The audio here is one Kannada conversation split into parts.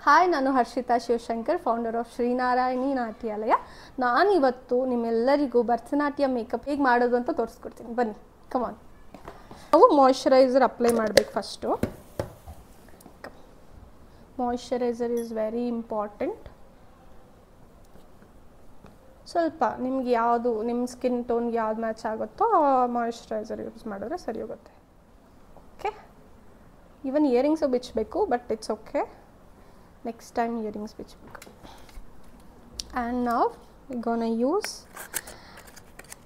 ಹಾಯ್, ನಾನು ಹರ್ಷಿತಾ ಶಿವಶಂಕರ್, ಫೌಂಡರ್ ಆಫ್ ಶ್ರೀನಾರಾಯಣಿ ನಾಟ್ಯಾಲಯ. ನಾನಿವತ್ತು ನಿಮ್ಮೆಲ್ಲರಿಗೂ ಭರತನಾಟ್ಯ ಮೇಕಪ್ ಹೇಗೆ ಮಾಡೋದು ಅಂತ ತೋರಿಸ್ಕೊಡ್ತೀನಿ. ಬನ್ನಿ, ಕಮಾನ್. ನಾವು ಮಾಯ್ಶ್ಚರೈಸರ್ ಅಪ್ಲೈ ಮಾಡಬೇಕು. First moisturiser is very important. ಸ್ವಲ್ಪ ನಿಮ್ಗೆ ಯಾವುದು ನಿಮ್ಮ ಸ್ಕಿನ್ ಟೋನ್ಗೆ ಯಾವ್ದು ಮ್ಯಾಚ್ ಆಗುತ್ತೋ ಆ ಮಾಯ್ಶ್ಚರೈಸರ್ ಯೂಸ್ ಮಾಡಿದ್ರೆ ಸರಿ ಹೋಗುತ್ತೆ. ಓಕೆ, ಈವನ್ ಇಯರಿಂಗ್ಸು ಬಿಚ್ಚಬೇಕು, but it's okay. Next time earrings ಬಿಚ್ಚಬೇಕು. ಆ್ಯಂಡ್ ನಾವು ಗೋನ ಯೂಸ್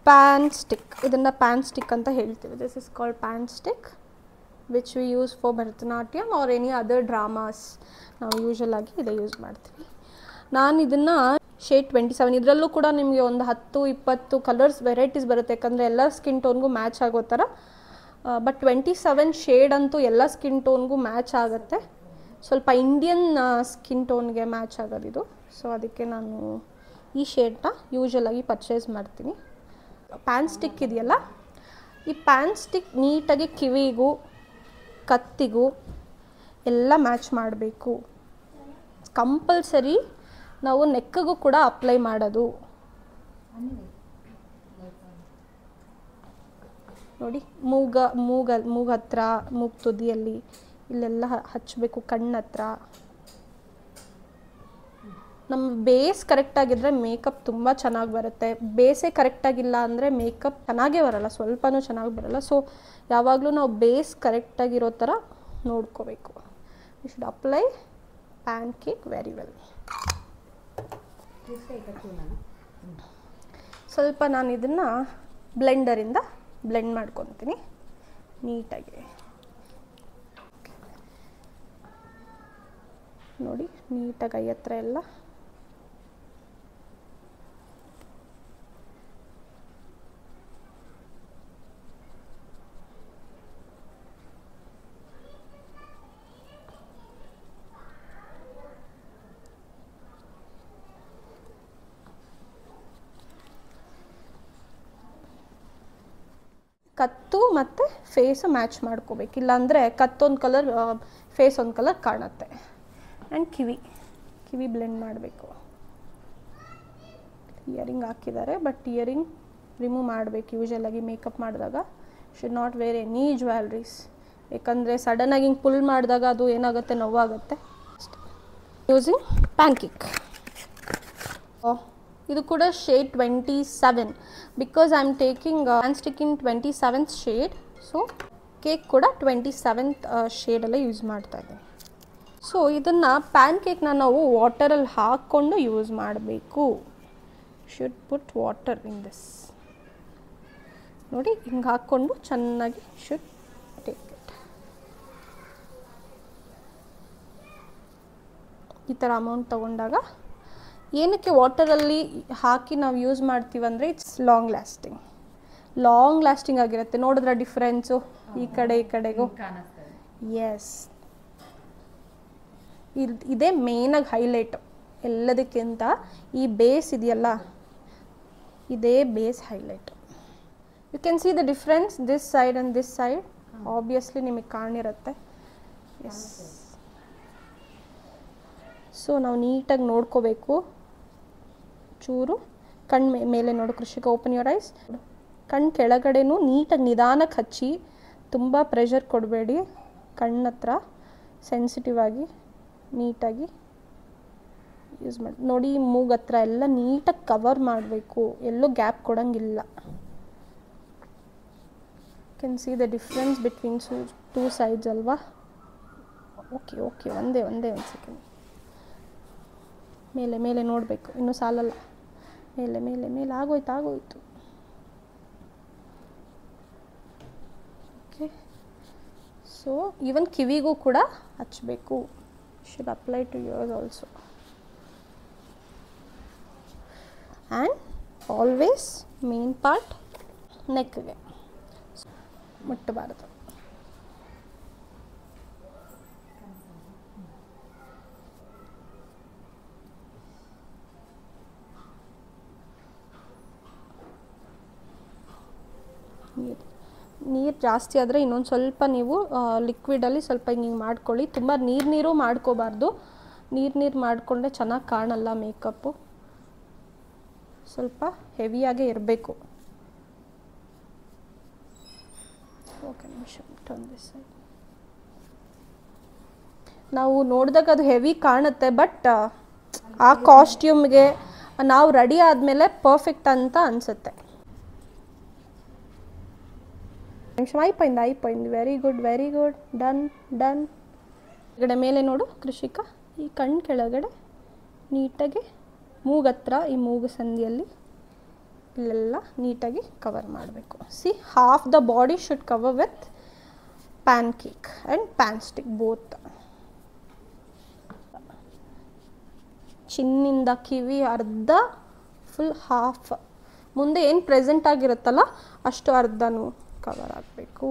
ಪ್ಯಾನ್ ಸ್ಟಿಕ್. ಇದನ್ನು ಪ್ಯಾನ್ ಸ್ಟಿಕ್ ಅಂತ ಹೇಳ್ತೀವಿ. This is called pan stick which we use for Bharatanatyam or any other dramas. ನಾವು ಯೂಶಲ್ ಆಗಿ ಇದೇ ಯೂಸ್ ಮಾಡ್ತೀವಿ. ನಾನು ಇದನ್ನು ಶೇಡ್ 27, ಇದರಲ್ಲೂ ಕೂಡ ನಿಮಗೆ ಒಂದು 10-20 ಕಲರ್ಸ್ ವೆರೈಟೀಸ್ ಬರುತ್ತೆ, ಯಾಕಂದರೆ ಎಲ್ಲ ಸ್ಕಿನ್ ಟೋನ್ಗೂ ಮ್ಯಾಚ್ ಆಗೋ ಥರ. ಬಟ್ 27 ಶೇಡ್ ಅಂತೂ ಎಲ್ಲ ಸ್ಕಿನ್ ಟೋನ್ಗೂ ಮ್ಯಾಚ್ ಆಗುತ್ತೆ. ಸ್ವಲ್ಪ ಇಂಡಿಯನ್ ಸ್ಕಿನ್ ಟೋನ್ಗೆ ಮ್ಯಾಚ್ ಆಗೋದಿದು. ಸೊ ಅದಕ್ಕೆ ನಾನು ಈ ಶೇಡ್ನ ಯೂಶಲಾಗಿ ಪರ್ಚೇಸ್ ಮಾಡ್ತೀನಿ. ಪ್ಯಾನ್ ಸ್ಟಿಕ್ ಇದೆಯಲ್ಲ, ಈ ಪ್ಯಾನ್ ಸ್ಟಿಕ್ ನೀಟಾಗಿ ಕಿವಿಗೂ ಕತ್ತಿಗೂ ಎಲ್ಲ ಮ್ಯಾಚ್ ಮಾಡಬೇಕು. ಕಂಪಲ್ಸರಿ ನಾವು ನೆಕ್ಕಿಗೂ ಕೂಡ ಅಪ್ಲೈ ಮಾಡೋದು. ನೋಡಿ, ಮೂಗು ಹತ್ರ, ಮೂಗು ತುದಿಯಲ್ಲಿ ಇಲ್ಲೆಲ್ಲ ಹಚ್ಚಬೇಕು, ಕಣ್ಣು ಹತ್ರ. ನಮ್ಮ ಬೇಸ್ ಕರೆಕ್ಟಾಗಿದ್ದರೆ ಮೇಕಪ್ ತುಂಬ ಚೆನ್ನಾಗಿ ಬರುತ್ತೆ. ಬೇಸೇ ಕರೆಕ್ಟಾಗಿಲ್ಲ ಅಂದರೆ ಮೇಕಪ್ ಚೆನ್ನಾಗೇ ಬರೋಲ್ಲ, ಸ್ವಲ್ಪನೂ ಚೆನ್ನಾಗಿ ಬರೋಲ್ಲ. ಸೊ ಯಾವಾಗಲೂ ನಾವು ಬೇಸ್ ಕರೆಕ್ಟಾಗಿರೋ ಥರ ನೋಡ್ಕೋಬೇಕು. You should apply pancake very well. ಸ್ವಲ್ಪ ನಾನು ಇದನ್ನು ಬ್ಲೆಂಡರಿಂದ ಬ್ಲೆಂಡ್ ಮಾಡ್ಕೊತೀನಿ ನೀಟಾಗಿ. ನೋಡಿ, ನೀಟಾಗಿ ಐ ಹತ್ರ ಎಲ್ಲ ಕತ್ತು ಮತ್ತು ಫೇಸ್ ಮ್ಯಾಚ್ ಮಾಡ್ಕೋಬೇಕು. ಇಲ್ಲಾಂದರೆ ಕತ್ತೊಂದು ಕಲರ್, ಫೇಸ್ ಒಂದು ಕಲರ್ ಕಾಣುತ್ತೆ. ಆ್ಯಂಡ್ ಕಿವಿ ಬ್ಲೆಂಡ್ ಮಾಡಬೇಕು. ಇಯರಿಂಗ್ ಹಾಕಿದ್ದಾರೆ, ಬಟ್ ಇಯರಿಂಗ್ ರಿಮೂವ್ ಮಾಡಬೇಕು. ಯೂಶಲಾಗಿ ಮೇಕಪ್ ಮಾಡಿದಾಗ should not wear any jewelleries, ಯಾಕಂದರೆ ಸಡನ್ನಾಗಿ ಹಿಂಗೆ ಪುಲ್ ಮಾಡಿದಾಗ ಅದು ಏನಾಗುತ್ತೆ, ನೋವಾಗುತ್ತೆ. Using pancake. ಇದು ಕೂಡ shade 27, because I am taking pan stick in 27th shade. So cake ಕೂಡ 27th ಶೇಡಲ್ಲೇ ಯೂಸ್ ಮಾಡ್ತಾ ಇದ್ದೀನಿ. ಸೊ ಇದನ್ನು ಪ್ಯಾನ್ ಕೇಕ್ನ ನಾವು ವಾಟರಲ್ಲಿ ಹಾಕ್ಕೊಂಡು ಯೂಸ್ ಮಾಡಬೇಕು. Should put water in this. ನೋಡಿ, ಹಿಂಗೆ ಹಾಕ್ಕೊಂಡು ಚೆನ್ನಾಗಿ ಶುಡ್ ಟೇಕ್ ಇಟ್. ಈ ಥರ ಅಮೌಂಟ್ ತೊಗೊಂಡಾಗ ಏನಕ್ಕೆ ವಾಟರಲ್ಲಿ ಹಾಕಿ ನಾವು ಯೂಸ್ ಮಾಡ್ತೀವಂದರೆ ಇಟ್ಸ್ ಲಾಂಗ್ ಲಾಸ್ಟಿಂಗ್ ಆಗಿರುತ್ತೆ. ನೋಡಿದ್ರೆ ಡಿಫ್ರೆನ್ಸು ಈ ಕಡೆಗೂ. ಎಸ್, ಇದೇ ಮೇನಾಗಿ ಹೈಲೈಟು ಎಲ್ಲದಕ್ಕಿಂತ. ಈ ಬೇಸ್ ಇದೆಯಲ್ಲ, ಇದೇ base highlight. You can see the difference this side and this side. Obviously ನಿಮಗೆ ಕಾಣಿರುತ್ತೆ. ಎಸ್, ಸೊ ನಾವು ನೀಟಾಗಿ ನೋಡ್ಕೋಬೇಕು. ಚೂರು ಕಣ್ಣು ಮೇಲೆ ನೋಡು ಕೃಷಿಕ, ಓಪನ್ ಯುವರ್ ಐಸ್. ಕಣ್ಣು ಕೆಳಗಡೆನೂ ನೀಟಾಗಿ ನಿಧಾನಕ್ಕೆ ಹಚ್ಚಿ, ತುಂಬ ಪ್ರೆಷರ್ ಕೊಡಬೇಡಿ. ಕಣ್ಣತ್ರ ಸೆನ್ಸಿಟಿವ್ ಆಗಿ ನೀಟಾಗಿ ಯೂಸ್ ಮಾಡಿ. ನೋಡಿ, ಮೂಗು ಹತ್ರ ಎಲ್ಲ ನೀಟಾಗಿ ಕವರ್ ಮಾಡಬೇಕು, ಎಲ್ಲೂ ಗ್ಯಾಪ್ ಕೊಡೋಂಗಿಲ್ಲ. Can see the difference between two sides ಅಲ್ವಾ? ಓಕೆ, ಒಂದೇ ಒಂದು ಸೆಕೆಂಡ್. ಮೇಲೆ ನೋಡಬೇಕು, ಇನ್ನೂ ಸಾಲಲ್ಲ. ಮೇಲೆ ಆಗೋಯ್ತು. ಓಕೆ, ಸೊ ಈವನ್ ಕಿವಿಗೂ ಕೂಡ ಹಚ್ಚಬೇಕು. Should apply to yours also. And always main part ನೆಕ್ಗೆ ಮುಟ್ಟಬಾರದು. ನೀರು ಜಾಸ್ತಿ ಆದರೆ ಇನ್ನೊಂದು ಸ್ವಲ್ಪ ನೀವು ಲಿಕ್ವಿಡಲ್ಲಿ ಸ್ವಲ್ಪ ಹಿಂಗೆ ಮಾಡ್ಕೊಳ್ಳಿ. ತುಂಬ ನೀರು ಮಾಡ್ಕೋಬಾರ್ದು. ನೀರು ಮಾಡಿಕೊಂಡ್ರೆ ಚೆನ್ನಾಗಿ ಕಾಣಲ್ಲ ಮೇಕಪ್ಪು. ಸ್ವಲ್ಪ ಹೆವಿಯಾಗೇ ಇರಬೇಕು. ಓಕೆ ನಿಮಿಷ ಟರ್ನ್ ದಿಸ್ ಸೈಡ್. ನಾವು ನೋಡಿದಾಗ ಅದು ಹೆವಿ ಕಾಣುತ್ತೆ, ಬಟ್ ಆ ಕಾಸ್ಟ್ಯೂಮ್ಗೆ ನಾವು ರೆಡಿ ಆದಮೇಲೆ ಪರ್ಫೆಕ್ಟ್ ಅಂತ ಅನಿಸುತ್ತೆ. ನಿಮಿಷ అయిపోయింది. Very good. ಡನ್. ಕೆಳಗಡೆ ಮೇಲೆ ನೋಡು ಕೃಷಿಕಾ, ಈ ಕಣ್ಣು ಕೆಳಗಡೆ ನೀಟಾಗಿ ಮೂಗತ್ರ, ಈ ಮೂಗು ಸಂದಿಯಲ್ಲಿ ಇಲ್ಲೆಲ್ಲ ನೀಟಾಗಿ ಕವರ್ ಮಾಡಬೇಕು. See, half the body should cover with pan cake and pan stick both. ಚಿನ್ನಿಂದ ಕಿವಿ ಅರ್ಧ, ಫುಲ್ ಹಾಫ್, ಮುಂದೆ ಏನು ಪ್ರೆಸೆಂಟ್ ಆಗಿರುತ್ತಲ್ಲ ಅಷ್ಟು ಅರ್ಧನೂ ಕವರ್ ಆಗಬೇಕು.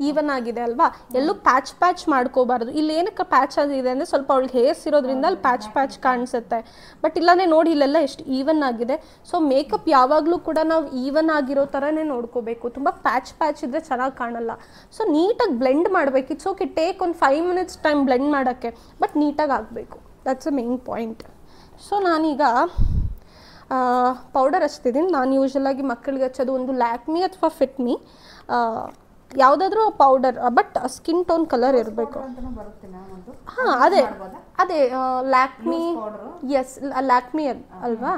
ಈವನ್ ಆಗಿದೆ ಅಲ್ವಾ, ಎಲ್ಲೂ ಪ್ಯಾಚ್ ಮಾಡ್ಕೋಬಾರ್ದು. ಇಲ್ಲಿ ಏನಕ್ಕೆ ಪ್ಯಾಚ್ ಆಗಿದೆ ಅಂದರೆ ಸ್ವಲ್ಪ ಅವಳಿಗೆ ಹೇರ್ಸ್ ಇರೋದ್ರಿಂದ ಅಲ್ಲಿ ಪ್ಯಾಚ್ ಕಾಣಿಸುತ್ತೆ. ಬಟ್ ಇಲ್ಲಾಂದರೆ ನೋಡಿ ಇಲ್ಲೆಲ್ಲ ಎಷ್ಟು ಈವನ್ ಆಗಿದೆ. ಸೊ ಮೇಕಪ್ ಯಾವಾಗಲೂ ಕೂಡ ನಾವು ಈವನ್ ಆಗಿರೋ ಥರನೇ ನೋಡ್ಕೋಬೇಕು. ತುಂಬ ಪ್ಯಾಚ್ ಇದ್ದರೆ ಚೆನ್ನಾಗಿ ಕಾಣಲ್ಲ. ಸೊ ನೀಟಾಗಿ ಬ್ಲೆಂಡ್ ಮಾಡಬೇಕು. ಇಟ್ಸ್ ಓಕೆ, ಟೇಕ್ ಒಂದು 5 minutes ಟೈಮ್ ಬ್ಲೆಂಡ್ ಮಾಡೋಕ್ಕೆ, ಬಟ್ ನೀಟಾಗಿ ಆಗಬೇಕು. That's a main point. So ನಾನೀಗ ಪೌಡರ್ ಹಚ್ತಿದ್ದೀನಿ. ನಾನು ಯೂಶ್ವಲಾಗಿ ಮಕ್ಕಳಿಗೆ ಹಚ್ಚೋದು ಒಂದು ಲ್ಯಾಕ್ಮಿ ಅಥವಾ ಫಿಟ್ಮಿ, ಯಾವುದಾದ್ರೂ powder, but skin tone colour ಇರಬೇಕು. ಹಾಂ, ಅದೇ ಲ್ಯಾಕ್ಮಿ. ಎಸ್, ಲ್ಯಾಕ್ಮಿ ಅಲ್ವಾ,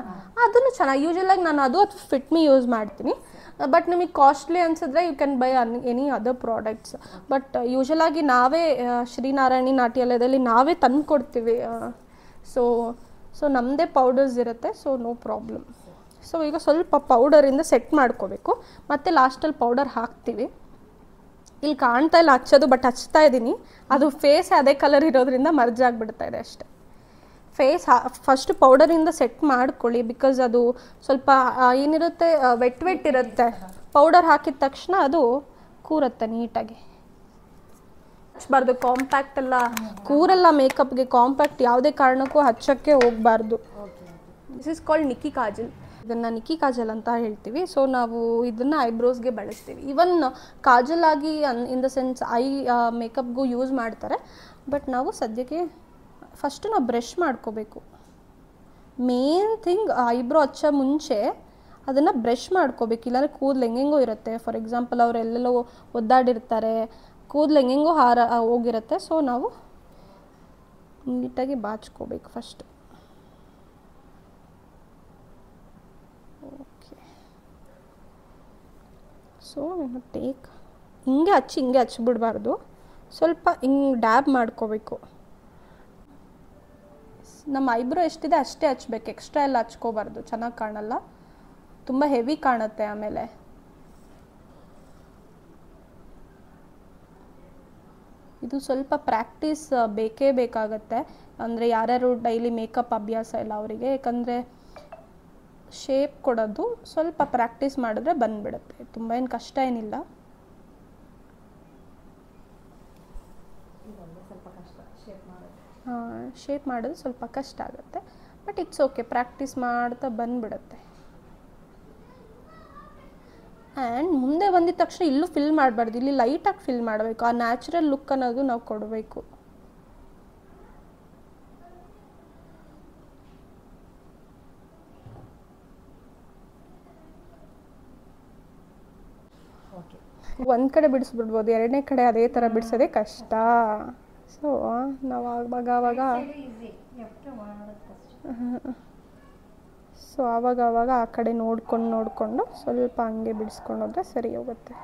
ಅದನ್ನು ಚೆನ್ನಾಗಿ. ಯೂಶ್ವಲಾಗಿ ನಾನು ಅದು ಅಥವಾ ಫಿಟ್ಮಿ ಯೂಸ್ ಮಾಡ್ತೀನಿ. ಬಟ್ ನಿಮಗೆ ಕಾಸ್ಟ್ಲಿ ಅನಿಸಿದ್ರೆ you can buy any other products. But ಯೂಶ್ವಲಾಗಿ ನಾವೇ ಶ್ರೀನಾರಾಯಣಿ ನಾಟ್ಯಾಲಯದಲ್ಲಿ ನಾವೇ ತಂದು ಕೊಡ್ತೀವಿ. ಸೊ ನಮ್ಮದೇ ಪೌಡರ್ಸ್ ಇರುತ್ತೆ. So no problem. ಸೊ ಈಗ ಸ್ವಲ್ಪ ಪೌಡರಿಂದ ಸೆಟ್ ಮಾಡ್ಕೋಬೇಕು, ಮತ್ತು ಲಾಸ್ಟಲ್ಲಿ ಪೌಡರ್ ಹಾಕ್ತೀವಿ. ಇಲ್ಲಿ ಕಾಣ್ತಾ ಇಲ್ಲ ಹಚ್ಚೋದು, ಬಟ್ ಹಚ್ತಾ ಇದ್ದೀನಿ. ಅದು ಫೇಸ್ ಅದೇ ಕಲರ್ ಇರೋದ್ರಿಂದ ಮರ್ಜ್ ಆಗಿಬಿಡ್ತಾ ಇದೆ ಅಷ್ಟೆ. ಫೇಸ್ ಫಸ್ಟ್ ಪೌಡರಿಂದ ಸೆಟ್ ಮಾಡ್ಕೊಳ್ಳಿ, ಬಿಕಾಸ್ ಅದು ಸ್ವಲ್ಪ ಏನಿರುತ್ತೆ, ವೆಟ್ ಇರುತ್ತೆ. ಪೌಡರ್ ಹಾಕಿದ ತಕ್ಷಣ ಅದು ಕೂರುತ್ತೆ ನೀಟಾಗಿ. ಹಚ್ಚಬಾರ್ದು, ಕಾಂಪ್ಯಾಕ್ಟ್ ಎಲ್ಲ ಕೂರಲ್ಲ ಮೇಕಪ್ಗೆ. ಕಾಂಪ್ಯಾಕ್ಟ್ ಯಾವುದೇ ಕಾರಣಕ್ಕೂ ಹಚ್ಚೋಕ್ಕೆ ಹೋಗಬಾರ್ದು. ದಿಸ್ ಇಸ್ ಕಾಲ್ಡ್ ನಿಕ್ಕಿ ಕಾಜಲ್. ಇದನ್ನು ನಿಕ್ಕಿ ಕಾಜಲ್ ಅಂತ ಹೇಳ್ತೀವಿ. ಸೊ ನಾವು ಇದನ್ನು ಐಬ್ರೋಸ್ಗೆ ಬಳಸ್ತೀವಿ. ಈವನ್ ಕಾಜಲ್ ಆಗಿ ಇನ್ ದ ಸೆನ್ಸ್ ಮೇಕಪ್ಗೂ ಯೂಸ್ ಮಾಡ್ತಾರೆ. ಬಟ್ ನಾವು ಸದ್ಯಕ್ಕೆ ಫಸ್ಟು ನಾವು ಬ್ರಷ್ ಮಾಡ್ಕೋಬೇಕು. ಮೇನ್ ಥಿಂಗ್, ಐಬ್ರೋ ಹಚ್ಚೋ ಮುಂಚೆ ಅದನ್ನು ಬ್ರಷ್ ಮಾಡ್ಕೋಬೇಕು. ಇಲ್ಲಾಂದರೆ ಕೂದಲು ಹೆಂಗೆಂಗೋ ಇರುತ್ತೆ. ಫಾರ್ ಎಕ್ಸಾಂಪಲ್ ಅವ್ರು ಎಲ್ಲೆಲ್ಲೋ ಒದ್ದಾಡಿರ್ತಾರೆ, ಕೂದಲು ಹೆಂಗೆಂಗೋ ಹೋಗಿರುತ್ತೆ. ಸೊ ನಾವು ನೀಟಾಗಿ ಬಾಚ್ಕೋಬೇಕು ಫಸ್ಟ್. ಓಕೆ, ಸೊ ಟೇಕ್ ಹಿಂಗೆ ಹಚ್ಚಿಬಿಡ್ಬಾರ್ದು. ಸ್ವಲ್ಪ ಹಿಂಗೆ ಡ್ಯಾಬ್ ಮಾಡ್ಕೋಬೇಕು. ನಮ್ಮ ಐಬ್ರೋ ಎಷ್ಟಿದೆ ಅಷ್ಟೇ ಹಚ್ಬೇಕು, ಎಕ್ಸ್ಟ್ರಾ ಎಲ್ಲ ಹಚ್ಕೋಬಾರ್ದು, ಚೆನ್ನಾಗಿ ಕಾಣಲ್ಲ, ತುಂಬ ಹೆವಿ ಕಾಣುತ್ತೆ ಆಮೇಲೆ. ಇದು ಸ್ವಲ್ಪ ಪ್ರಾಕ್ಟೀಸ್ ಬೇಕೇ ಬೇಕಾಗತ್ತೆ. ಅಂದರೆ ಯಾರ್ಯಾರು ಡೈಲಿ ಮೇಕಪ್ ಅಭ್ಯಾಸ ಇಲ್ಲ ಅವರಿಗೆ, ಯಾಕಂದರೆ ಶೇಪ್ ಕೊಡೋದು ಸ್ವಲ್ಪ ಪ್ರಾಕ್ಟೀಸ್ ಮಾಡಿದ್ರೆ ಬಂದುಬಿಡುತ್ತೆ. ತುಂಬ ಏನು ಕಷ್ಟ ಏನಿಲ್ಲ. ಶೇಪ್ ಮಾಡೋದು ಸ್ವಲ್ಪ ಕಷ್ಟ ಆಗುತ್ತೆ, ಬಟ್ ಇಟ್ಸ್ ಓಕೆ, ಪ್ರಾಕ್ಟೀಸ್ ಮಾಡ್ತಾ ಬಂದುಬಿಡುತ್ತೆ. ಆ್ಯಂಡ್ ಮುಂದೆ ಬಂದಿದ ತಕ್ಷಣ ಇಲ್ಲೂ ಫಿಲ್ ಮಾಡಬಾರ್ದು, ಇಲ್ಲಿ ಲೈಟಾಗಿ ಫಿಲ್ ಮಾಡಬೇಕು. ಆ ನ್ಯಾಚುರಲ್ ಲುಕ್ ಅನ್ನೋದು ನಾವು ಕೊಡಬೇಕು. ಒಂದು ಕಡೆ ಬಿಡಿಸ್ಬಿಡ್ಬೋದು, ಎರಡನೇ ಕಡೆ ಅದೇ ಥರ ಬಿಡಿಸೋದೇ ಕಷ್ಟ. ಸೊ ನಾವು ಆವಾಗ ಆವಾಗ ಆ ಕಡೆ ನೋಡಿಕೊಂಡು ಸ್ವಲ್ಪ ಹಂಗೆ ಬಿಡಿಸ್ಕೊಂಡು ಹೋದರೆ ಸರಿ ಹೋಗುತ್ತೆ.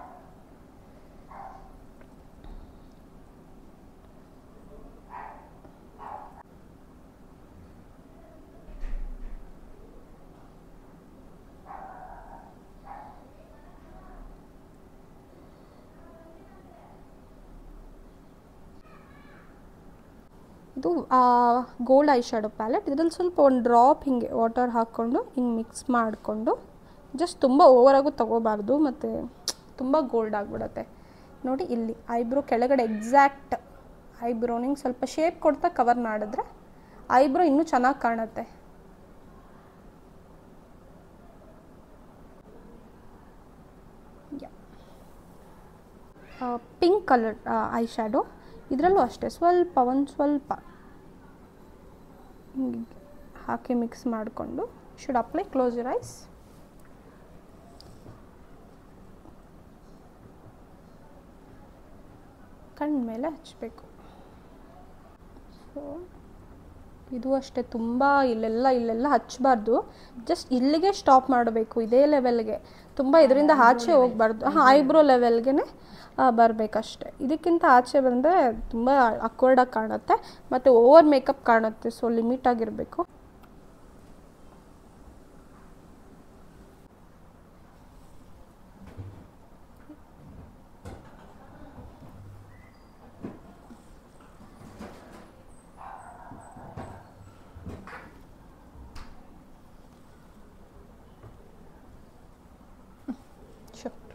ಇದು ಗೋಲ್ಡ್ ಐ ಶ್ಯಾಡೋ ಪ್ಯಾಲೆಟ್. ಇದರಲ್ಲಿ ಸ್ವಲ್ಪ ಒಂದು ಡ್ರಾಪ್ ಹಿಂಗೆ ವಾಟರ್ ಹಾಕ್ಕೊಂಡು ಹಿಂಗೆ ಮಿಕ್ಸ್ ಮಾಡಿಕೊಂಡು, ಜಸ್ಟ್ ತುಂಬ ಓವರಾಗೂ ತೊಗೋಬಾರ್ದು, ಮತ್ತು ತುಂಬ ಗೋಲ್ಡ್ ಆಗಿಬಿಡುತ್ತೆ. ನೋಡಿ ಇಲ್ಲಿ ಐಬ್ರೋ ಕೆಳಗಡೆ ಎಕ್ಸಾಕ್ಟ್ ಐಬ್ರೋನಿಂಗ್ ಸ್ವಲ್ಪ ಶೇಪ್ ಕೊಡ್ತಾ ಕವರ್ ಮಾಡಿದ್ರೆ ಐಬ್ರೋ ಇನ್ನೂ ಚೆನ್ನಾಗಿ ಕಾಣುತ್ತೆ. Pink colour I shadow. ಇದರಲ್ಲೂ ಅಷ್ಟೇ ಸ್ವಲ್ಪ ಒಂದು ಸ್ವಲ್ಪ ಹಾಕಿ ಮಿಕ್ಸ್ ಮಾಡಿಕೊಂಡು should apply. Close your eyes. ಕಣ್ಣ ಮೇಲೆ ಹಚ್ಚಬೇಕು. ಸೊ ಇದು ಅಷ್ಟೇ, ತುಂಬ ಇಲ್ಲೆಲ್ಲ ಹಚ್ಚಬಾರ್ದು, ಜಸ್ಟ್ ಇಲ್ಲಿಗೆ ಸ್ಟಾಪ್ ಮಾಡಬೇಕು, ಇದೇ ಲೆವೆಲ್ಗೆ. ತುಂಬ ಇದರಿಂದ ಆಚೆ ಹೋಗಬಾರ್ದು. ಐಬ್ರೋ ಲೆವೆಲ್ಗೆ ಬರಬೇಕಷ್ಟೆ. ಇದಕ್ಕಿಂತ ಆಚೆ ಬಂದರೆ ತುಂಬ ಅಕ್ವರ್ಡಾಗಿ ಕಾಣುತ್ತೆ ಮತ್ತು ಓವರ್ ಮೇಕಪ್ ಕಾಣುತ್ತೆ. ಸೊ ಲಿಮಿಟಾಗಿರಬೇಕು.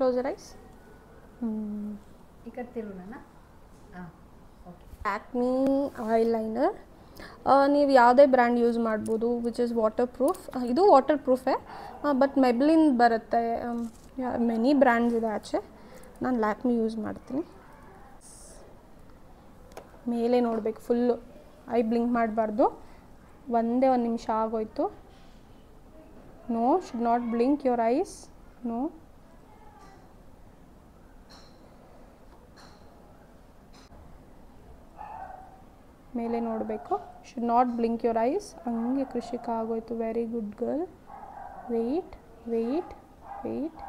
Close your eyes. Acne eyeliner. ನೀವು ಯಾವುದೇ ಬ್ರ್ಯಾಂಡ್ ಯೂಸ್ ಮಾಡ್ಬೋದು, ವಿಚ್ ಇಸ್ ವಾಟರ್ ಪ್ರೂಫ್. ಇದು ವಾಟರ್ ಪ್ರೂಫೇ, ಬಟ್ ಮೆಬ್ಲಿನ್ ಬರುತ್ತೆ. ಮೆನಿ ಬ್ರ್ಯಾಂಡ್ಸ್ ಇದೆ ಆಚೆ. ನಾನು ಲ್ಯಾಕ್ಮಿ ಯೂಸ್ ಮಾಡ್ತೀನಿ. ಮೇಲೆ ನೋಡಬೇಕು, ಫುಲ್ಲು ಐ ಬ್ಲಿಂಕ್ ಮಾಡಬಾರ್ದು. ಒಂದೇ ಒಂದು ನಿಮಿಷ ಆಗೋಯ್ತು. No, should not blink your eyes. No. ಮೇಲೆ ನೋಡಬೇಕು. Should not blink your eyes. ಹಂಗೆ ಕೃಷಿಕ ಆಗೋಯ್ತು. Very good girl. Wait wait wait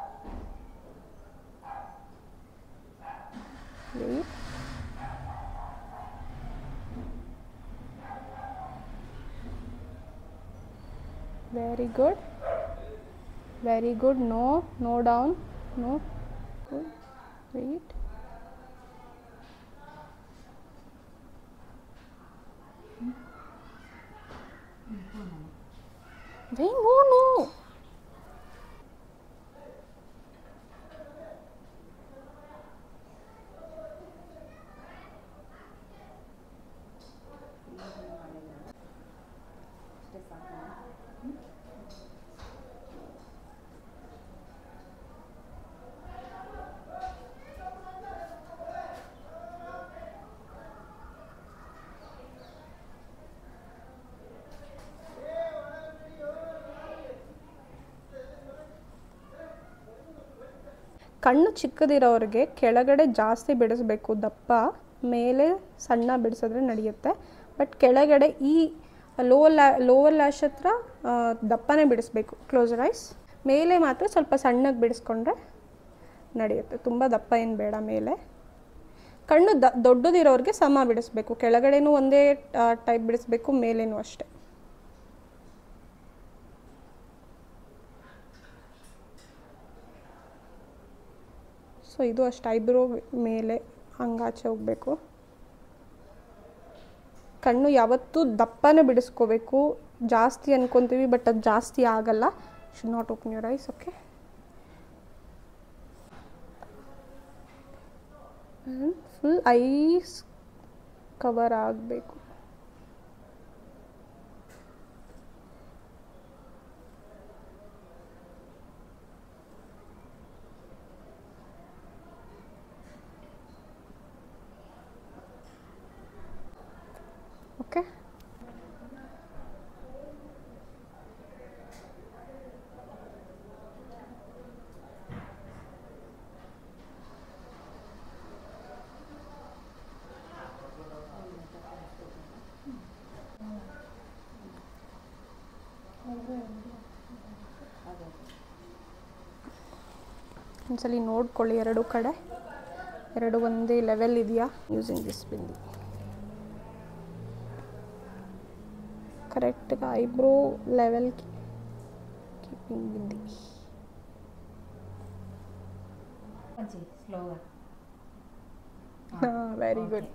wait. Very good, very good. No, no down. No. Good. Wait. Wait, no. ಕಣ್ಣು ಚಿಕ್ಕದಿರೋರಿಗೆ ಕೆಳಗಡೆ ಜಾಸ್ತಿ ಬಿಡಿಸ್ಬೇಕು ದಪ್ಪ, ಮೇಲೆ ಸಣ್ಣ ಬಿಡಿಸಿದ್ರೆ ನಡೆಯುತ್ತೆ. ಬಟ್ ಕೆಳಗಡೆ ಈ ಲೋವರ್ ಲ್ಯಾಶ್ ಹತ್ರ ದಪ್ಪನೇ ಬಿಡಿಸ್ಬೇಕು. Close your eyes. ಮೇಲೆ ಮಾತ್ರ ಸ್ವಲ್ಪ ಸಣ್ಣಗೆ ಬಿಡಿಸ್ಕೊಂಡ್ರೆ ನಡೆಯುತ್ತೆ, ತುಂಬ ದಪ್ಪ ಏನು ಬೇಡ ಮೇಲೆ. ಕಣ್ಣು ದೊಡ್ಡದಿರೋರಿಗೆ ಸಮ ಬಿಡಿಸ್ಬೇಕು, ಕೆಳಗಡೆನೂ ಒಂದೇ ಟೈಪ್ ಬಿಡಿಸ್ಬೇಕು, ಮೇಲೇನೂ ಅಷ್ಟೇ. ಸೊ ಇದು ಅಷ್ಟು ಐಬ್ರೋ ಮೇಲೆ ಹಂಗಾಚೆ ಹೋಗಬೇಕು. ಕಣ್ಣು ಯಾವತ್ತೂ ದಪ್ಪನೇ ಬಿಡಿಸ್ಕೋಬೇಕು. ಜಾಸ್ತಿ ಅನ್ಕೊತೀವಿ, ಬಟ್ ಅದು ಜಾಸ್ತಿ ಆಗಲ್ಲ. Should not open your eyes. Okay. Full eyes cover ಆಗಬೇಕು. ಓಕೆ. ಒಂದ್ಸಲಿ ನೋಡ್ಕೊಳ್ಳಿ, ಎರಡು ಕಡೆ ಎರಡು ಒಂದೇ ಲೆವೆಲ್ ಇದೆಯಾ. ಯೂಸಿಂಗ್ ದಿಸ್ ಬಿಂದಿ ಕರೆಕ್ಟ್గా eyebrow level keeping bindi. Very good.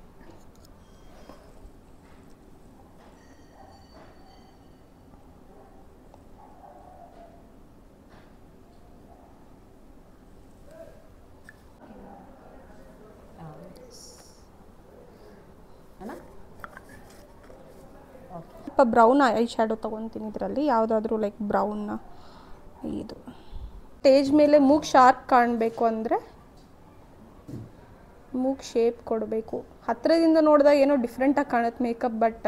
ಸ್ವಲ್ಪ ಬ್ರೌನ್ ಐ ಶ್ಯಾಡೋ ತೊಗೊತೀನಿ ಇದರಲ್ಲಿ, ಯಾವುದಾದ್ರೂ ಲೈಕ್ ಬ್ರೌನ್ನ. ಇದು ಸ್ಟೇಜ್ ಮೇಲೆ ಮೂಗು ಶಾರ್ಪ್ ಕಾಣಬೇಕು ಅಂದರೆ ಮೂಗ್ ಶೇಪ್ ಕೊಡಬೇಕು. ಹತ್ತಿರದಿಂದ ನೋಡಿದಾಗ ಏನೋ ಡಿಫ್ರೆಂಟಾಗಿ ಕಾಣುತ್ತೆ ಮೇಕಪ್, ಬಟ್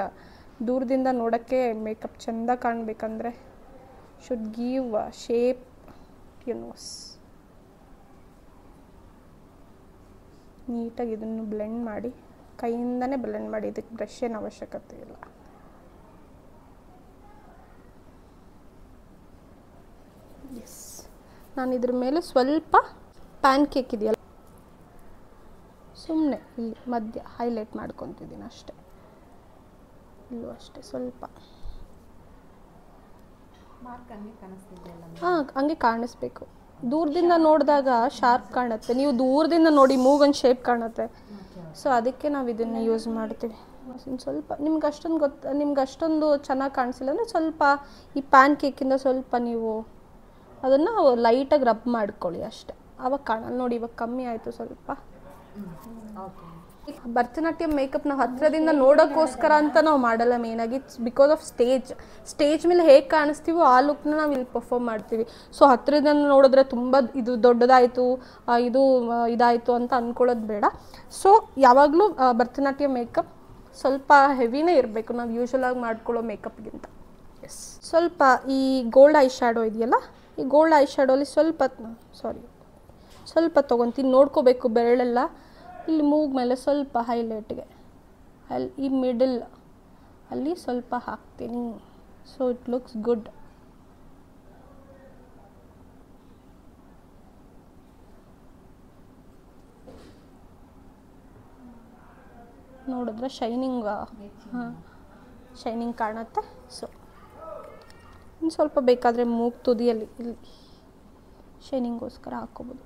ದೂರದಿಂದ ನೋಡೋಕ್ಕೆ ಮೇಕಪ್ ಚೆಂದ ಕಾಣಬೇಕಂದ್ರೆ should give shape you nose. ನೀಟಾಗಿ ಇದನ್ನು ಬ್ಲೆಂಡ್ ಮಾಡಿ, ಕೈಯಿಂದನೇ ಬ್ಲೆಂಡ್ ಮಾಡಿ, ಇದಕ್ಕೆ ಬ್ರಷ್ ಏನು ಅವಶ್ಯಕತೆ ಇಲ್ಲ. ಎಸ್, ನಾನು ಇದ್ರ ಮೇಲೆ ಸ್ವಲ್ಪ ಪ್ಯಾನ್ ಕೇಕ್ ಇದೆಯಲ್ಲ ಸುಮ್ಮನೆ ಇಲ್ಲಿ ಮಧ್ಯ ಹೈಲೈಟ್ ಮಾಡ್ಕೊತಿದ್ದೀನಿ ಅಷ್ಟೆ. ಇಲ್ಲೂ ಅಷ್ಟೇ ಸ್ವಲ್ಪ ಹಾಂ ಹಂಗೆ ಕಾಣಿಸ್ಬೇಕು. ದೂರದಿಂದ ನೋಡಿದಾಗ ಶಾರ್ಪ್ ಕಾಣುತ್ತೆ, ನೀವು ದೂರದಿಂದ ನೋಡಿ ಮೂಗೊಂದು ಶೇಪ್ ಕಾಣುತ್ತೆ. ಸೊ ಅದಕ್ಕೆ ನಾವು ಇದನ್ನು ಯೂಸ್ ಮಾಡ್ತೀವಿ. ಸ್ವಲ್ಪ ನಿಮ್ಗೆ ಅಷ್ಟೊಂದು ಚೆನ್ನಾಗಿ ಕಾಣಿಸಿಲ್ಲ ಅಂದರೆ ಸ್ವಲ್ಪ ಈ ಪ್ಯಾನ್ ಕೇಕಿಂದ ಸ್ವಲ್ಪ ನೀವು ಅದನ್ನು ಲೈಟಾಗಿ ರಬ್ ಮಾಡ್ಕೊಳ್ಳಿ ಅಷ್ಟೆ, ಆವಾಗ ಕಾಣಲ್ಲ. ನೋಡಿ ಇವಾಗ ಕಮ್ಮಿ ಆಯಿತು ಸ್ವಲ್ಪ. ಭರತನಾಟ್ಯಂ ಮೇಕಪ್ ನಾವು ಹತ್ತಿರದಿಂದ ನೋಡೋಕ್ಕೋಸ್ಕರ ಅಂತ ನಾವು ಮಾಡಲ್ಲ, ಮೇನಾಗಿ ಇಟ್ಸ್ ಬಿಕಾಸ್ ಆಫ್ ಸ್ಟೇಜ್ ಮೇಲೆ ಹೇಗೆ ಕಾಣಿಸ್ತೀವೋ ಆ ಲುಕ್ನ ನಾವು ಇಲ್ಲಿ ಪರ್ಫಾರ್ಮ್ ಮಾಡ್ತೀವಿ. ಸೊ ಹತ್ತಿರದಿಂದ ನೋಡಿದ್ರೆ ತುಂಬ ಇದು ದೊಡ್ಡದಾಯಿತು, ಇದು ಇದಾಯಿತು ಅಂತ ಅಂದ್ಕೊಳ್ಳೋದು ಬೇಡ. ಸೊ ಯಾವಾಗಲೂ ಭರತನಾಟ್ಯಂ ಮೇಕಪ್ ಸ್ವಲ್ಪ ಹೆವಿನೇ ಇರಬೇಕು ನಾವು ಯೂಶ್ವಲಾಗಿ ಮಾಡ್ಕೊಳ್ಳೋ ಮೇಕಪ್ಗಿಂತ. ಎಸ್, ಸ್ವಲ್ಪ ಈ ಗೋಲ್ಡ್ ಐ ಶ್ಯಾಡೋ ಇದೆಯಲ್ಲ, ಈ ಗೋಲ್ಡ್ ಐ ಶ್ಯಾಡೋಲಿ ಸ್ವಲ್ಪ ತೊಗೊತೀನಿ. ನೋಡ್ಕೋಬೇಕು ಬೆರಳೆಲ್ಲ ಇಲ್ಲಿ ಮೂಗ್ ಮೇಲೆ ಸ್ವಲ್ಪ ಹೈಲೈಟ್ಗೆ ಅಲ್ಲಿ ಈ ಮಿಡಲ್ ಅಲ್ಲಿ ಸ್ವಲ್ಪ ಹಾಕ್ತೀನಿ. So it looks good. ನೋಡಿದ್ರೆ ಶೈನಿಂಗ್ ಕಾಣುತ್ತೆ. ಸೊ ಇನ್ನು ಸ್ವಲ್ಪ ಬೇಕಾದರೆ ಮೂಗ್ ತುದಿಯಲ್ಲಿ ಇಲ್ಲಿ ಶೈನಿಂಗೋಸ್ಕರ ಹಾಕ್ಕೋಬೋದು.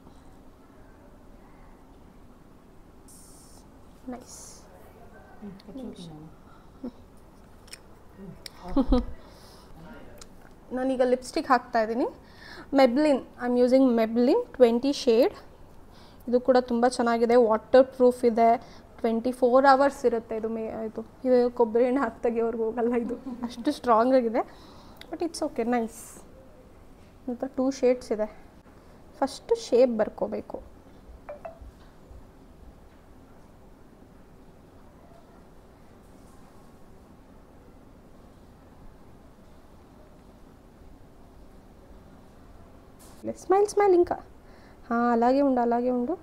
ನೈಸ್. ನಾನೀಗ ಲಿಪ್ಸ್ಟಿಕ್ ಹಾಕ್ತಾ ಇದ್ದೀನಿ. ಮೆಬ್ಲಿನ್, ಐ ಆಮ್ ಯೂಸಿಂಗ್ ಮೆಬ್ಲಿನ್ 20 ಶೇಡ್. ಇದು ಕೂಡ ತುಂಬ ಚೆನ್ನಾಗಿದೆ, ವಾಟರ್ ಪ್ರೂಫ್ ಇದೆ, 24 hours ಇರುತ್ತೆ. ಇದು ಕೊಬ್ಬರಿ ಎಣ್ಣೆ ಹಾಕಿ ತೆಗಿಯೋರ್ಗೆ ಹೋಗಲ್ಲ, ಇದು ಅಷ್ಟು ಸ್ಟ್ರಾಂಗ್ ಆಗಿದೆ. But it's okay, nice. ಮತ್ತು 2 ಶೇಡ್ಸ್ ಇದೆ. First shape ಬರ್ಕೋಬೇಕು. స్మైల్ ఇంకా అలాగే ఉండు.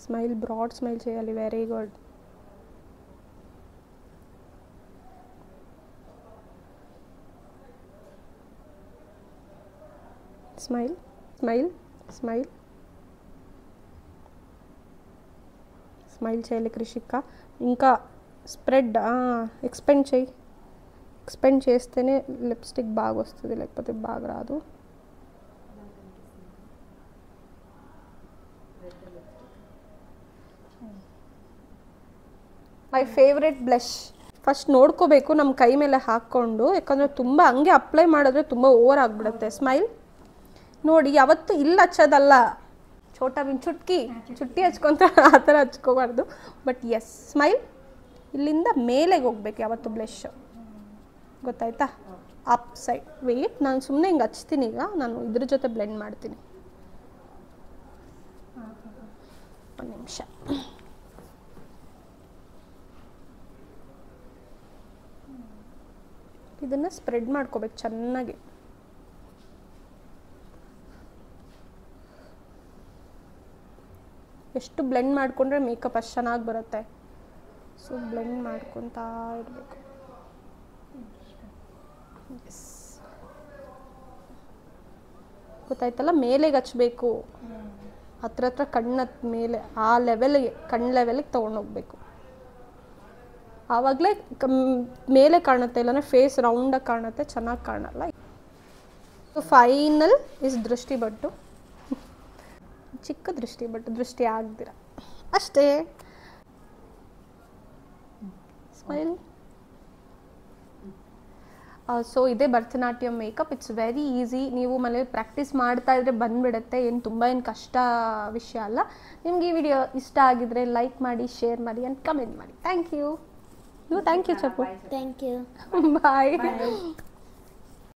స్మైల్ బ్రాడ్ స్మైల్ చేయాలి. Very good. స్మైల్ చేయాలి కృషిక. ఇంకా స్ప్రెడ్ ఎక్స్పెండ్ చేస్తేనే లిప్స్టిక్ బాగా వస్తుంది, లేకపోతే బాగా రాదు. My favourite blush. ಫಸ್ಟ್ ನೋಡ್ಕೋಬೇಕು ನಮ್ಮ ಕೈ ಮೇಲೆ ಹಾಕ್ಕೊಂಡು, ಯಾಕಂದರೆ ತುಂಬ ಹಂಗೆ ಅಪ್ಲೈ ಮಾಡಿದ್ರೆ ತುಂಬ ಓವರ್ ಆಗಿಬಿಡುತ್ತೆ. ಸ್ಮೈಲ್ ನೋಡಿ, ಯಾವತ್ತು ಇಲ್ಲಿ ಹಚ್ಚೋದಲ್ಲ, ಛೋಟಾ ಬಿನ್ ಚುಟ್ಟಿ ಹಚ್ಕೊತ ಆ ಥರ ಹಚ್ಕೋಬಾರ್ದು. ಬಟ್ ಎಸ್, ಸ್ಮೈಲ್ ಇಲ್ಲಿಂದ ಮೇಲೆಗೆ ಹೋಗ್ಬೇಕು ಯಾವತ್ತು ಬ್ಲಷ್, ಗೊತ್ತಾಯ್ತಾ? Up side. ವೇಟ್, ನಾನು ಸುಮ್ಮನೆ ಹಿಂಗೆ ಹಚ್ತೀನಿ. ಈಗ ನಾನು ಇದ್ರ ಜೊತೆ ಬ್ಲೆಂಡ್ ಮಾಡ್ತೀನಿ. ಒಂದು ನಿಮಿಷ. ಇದನ್ನು ಸ್ಪ್ರೆಡ್ ಮಾಡ್ಕೋಬೇಕು ಚೆನ್ನಾಗಿ. ಎಷ್ಟು ಬ್ಲೆಂಡ್ ಮಾಡಿಕೊಂಡ್ರೆ ಮೇಕಪ್ ಅಷ್ಟು ಚೆನ್ನಾಗಿ ಬರುತ್ತೆ. ಸೊ ಬ್ಲೆಂಡ್ ಮಾಡ್ಕೊತಾ ಇರಬೇಕು. ಗೊತ್ತಾಯ್ತಲ್ಲ? ಮೇಲೆಗೆ ಹಚ್ಚಬೇಕು, ಹತ್ರ ಕಣ್ಣ ಮೇಲೆ, ಆ ಲೆವೆಲ್ಗೆ, ಕಣ್ಣು ಲೆವೆಲ್ಗೆ ತೊಗೊಂಡೋಗ್ಬೇಕು. ಆವಾಗಲೇ ಮೇಲೆ ಕಾಣುತ್ತೆ, ಇಲ್ಲಾಂದರೆ ಫೇಸ್ ರೌಂಡಾಗಿ ಕಾಣುತ್ತೆ, ಚೆನ್ನಾಗಿ ಕಾಣಲ್ಲ. ಸೊ ಫೈನಲ್ ಇಸ್ ದೃಷ್ಟಿ ಬಟ್ಟು, ಚಿಕ್ಕ ದೃಷ್ಟಿ ಬಟ್ಟು, ದೃಷ್ಟಿ ಆಗ್ದಿರ ಅಷ್ಟೇ. ಸ್ಮೈಲ್. ಸೊ ಇದೇ Bharatanatyam makeup. It's very easy. ನೀವು ಮನೇಲಿ ಪ್ರಾಕ್ಟೀಸ್ ಮಾಡ್ತಾ ಇದ್ರೆ ಬಂದ್ಬಿಡುತ್ತೆ. ತುಂಬ ಕಷ್ಟ ವಿಷಯ ಅಲ್ಲ. ನಿಮ್ಗೆ ಈ ವಿಡಿಯೋ ಇಷ್ಟ ಆಗಿದ್ರೆ ಲೈಕ್ ಮಾಡಿ, ಶೇರ್ ಮಾಡಿ ಆ್ಯಂಡ್ ಕಮೆಂಟ್ ಮಾಡಿ. Thank you. ಥ್ಯಾಂಕ್ ಯು ಚಪ್ಪು. Thank you. ಬಾಯ್.